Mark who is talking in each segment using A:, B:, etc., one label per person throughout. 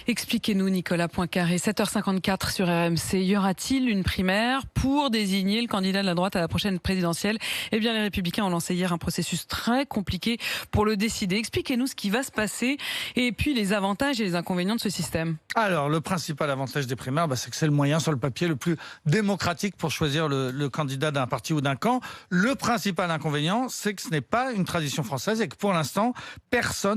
A: Expliquez-nous, Nicolas Poincaré, 7h54 sur RMC. Y aura-t-il une primaire pour désigner le candidat de la droite à la prochaine présidentielle? Eh bien, les Républicains ont lancé hier un processus très compliqué pour le décider. Expliquez-nous ce qui va se passer et puis les avantages et les inconvénients de ce système.
B: Alors, le principal avantage des primaires, c'est que c'est le moyen sur le papier le plus démocratique pour choisir le candidat d'un parti ou d'un camp. Le principal inconvénient, c'est que ce n'est pas une tradition française et que pour l'instant,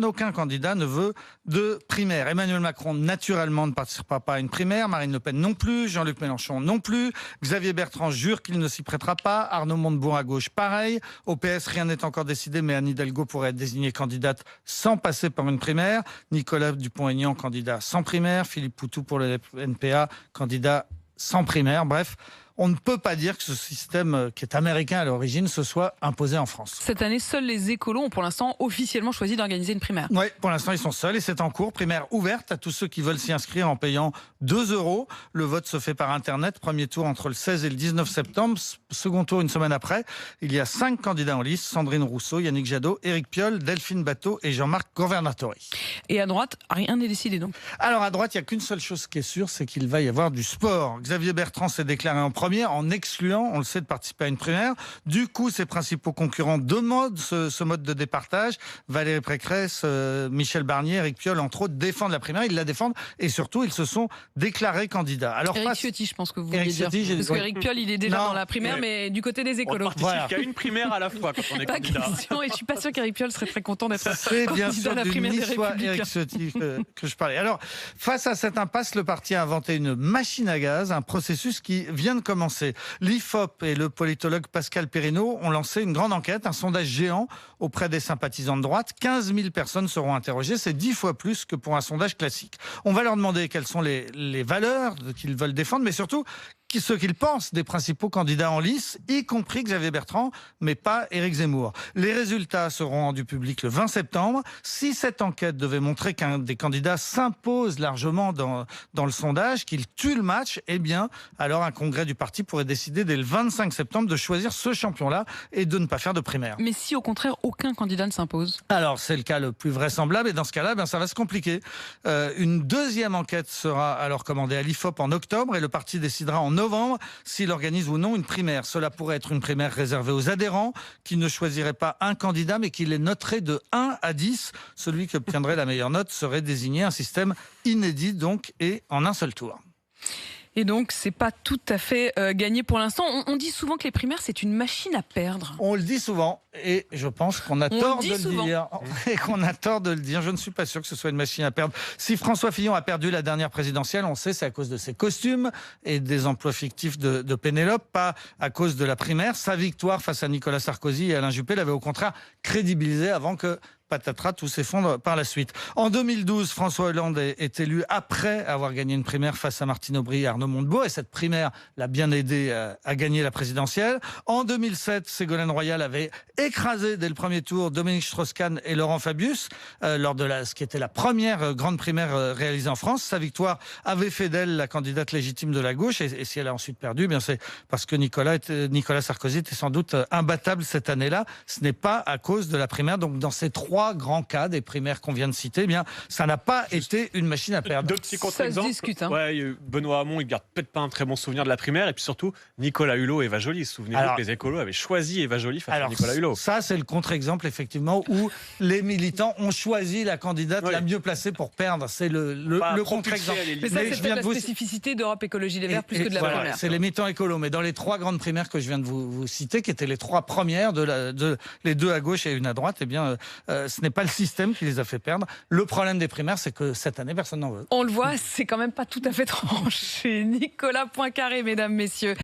B: aucun candidat ne veut de primaire. Emmanuel Macron, naturellement, ne participera pas à une primaire. Marine Le Pen non plus. Jean-Luc Mélenchon non plus. Xavier Bertrand jure qu'il ne s'y prêtera pas. Arnaud Montebourg à gauche, pareil. Au PS, rien n'est encore décidé, mais Anne Hidalgo pourrait être désignée candidate sans passer par une primaire. Nicolas Dupont-Aignan, candidat sans primaire. Philippe Poutou pour le NPA, candidat sans primaire. Bref, on ne peut pas dire que ce système qui est américain à l'origine se soit imposé en France.
A: Cette année, seuls les écolos ont pour l'instant officiellement choisi d'organiser une primaire.
B: Oui, pour l'instant, ils sont seuls et c'est en cours. Primaire ouverte à tous ceux qui veulent s'y inscrire en payant 2 €. Le vote se fait par Internet. Premier tour entre le 16 et le 19 septembre. Second tour une semaine après. Il y a 5 candidats en lice. Sandrine Rousseau, Yannick Jadot, Éric Piolle, Delphine Batteau et Jean-Marc Governatori.
A: Et à droite, rien n'est décidé donc.
B: Alors à droite, il n'y a qu'une seule chose qui est sûre, c'est qu'il va y avoir du sport. Xavier Bertrand s'est déclaré en premier en excluant, on le sait, de participer à une primaire. Du coup, ses principaux concurrents demandent ce mode de départage. Valérie Pécresse, Michel Barnier, Éric Piolle, entre autres, défendent la primaire. Ils la défendent et surtout, ils se sont déclarés candidats. Alors,
A: Éric Ciotti, je pense que vous vouliez dire. Parce qu'Éric Piolle, il est déjà dans la primaire, mais du côté des écolos.
C: On participe qu'à une primaire à la fois quand on est candidat.
A: Question, et je suis pas sûr qu'Éric Piolle serait très content d'être
B: bien
A: candidat
B: sûr
A: à la primaire des Républicains.
B: Éric Ciotti que je parlais. Alors, face à cette impasse, le parti a inventé une machine à gaz, un processus qui vient de commencer. L'IFOP et le politologue Pascal Perrineau ont lancé une grande enquête, un sondage géant auprès des sympathisants de droite. 15 000 personnes seront interrogées, c'est 10 fois plus que pour un sondage classique. On va leur demander quelles sont les valeurs qu'ils veulent défendre, mais surtout ce qu'ils pensent des principaux candidats en lice, y compris Xavier Bertrand, mais pas Éric Zemmour. Les résultats seront rendus publics le 20 septembre. Si cette enquête devait montrer qu'un des candidats s'impose largement dans le sondage, qu'il tue le match, eh bien, alors un congrès du parti pourrait décider dès le 25 septembre de choisir ce champion-là et de ne pas faire de primaire.
A: Mais si au contraire aucun candidat ne s'impose?
B: Alors c'est le cas le plus vraisemblable et dans ce cas-là, ça va se compliquer. Une deuxième enquête sera alors commandée à l'IFOP en octobre et le parti décidera en novembre s'il organise ou non une primaire. Cela pourrait être une primaire réservée aux adhérents qui ne choisiraient pas un candidat mais qui les noterait de 1 à 10. Celui qui obtiendrait la meilleure note serait désigné, un système inédit donc et en un seul tour.
A: Et donc, c'est pas tout à fait gagné pour l'instant. On dit souvent que les primaires, c'est une machine à perdre.
B: On le dit souvent, et je pense qu'on a tort de le dire. Et qu'on a tort de le dire. Je ne suis pas sûr que ce soit une machine à perdre. Si François Fillon a perdu la dernière présidentielle, on sait, c'est à cause de ses costumes et des emplois fictifs de Pénélope, pas à cause de la primaire. Sa victoire face à Nicolas Sarkozy et Alain Juppé l'avait au contraire crédibilisé avant que patatras, tout s'effondre par la suite. En 2012, François Hollande est élu après avoir gagné une primaire face à Martine Aubry et Arnaud Montebourg. Et cette primaire l'a bien aidé à gagner la présidentielle. En 2007, Ségolène Royal avait écrasé dès le premier tour Dominique Strauss-Kahn et Laurent Fabius lors de ce qui était la première grande primaire réalisée en France. Sa victoire avait fait d'elle la candidate légitime de la gauche. Et si elle a ensuite perdu, c'est parce que Nicolas Sarkozy était sans doute imbattable cette année-là. Ce n'est pas à cause de la primaire. Donc dans ces 3 grands cas des primaires qu'on vient de citer, ça n'a pas été une machine à perdre.
C: 2 petits contre-exemples. Benoît Hamon, il garde peut-être pas un très bon souvenir de la primaire, et puis surtout Nicolas Hulot et Eva Joly. Souvenez-vous que les écolos avaient choisi Eva Joly face à Nicolas Hulot.
B: Ça, c'est le contre-exemple, effectivement, où les militants ont choisi la candidate la mieux placée pour perdre. C'est le contre-exemple.
A: Mais ça, c'est la spécificité d'Europe Écologie Les Verts plus que de la primaire.
B: C'est les militants écolos. Mais dans les 3 grandes primaires que je viens de vous citer, qui étaient les 3 premières, les 2 à gauche et une à droite, ce n'est pas le système qui les a fait perdre. Le problème des primaires, c'est que cette année, personne n'en veut.
A: On le voit, c'est quand même pas tout à fait tranché. Nicolas Poincaré, mesdames, messieurs.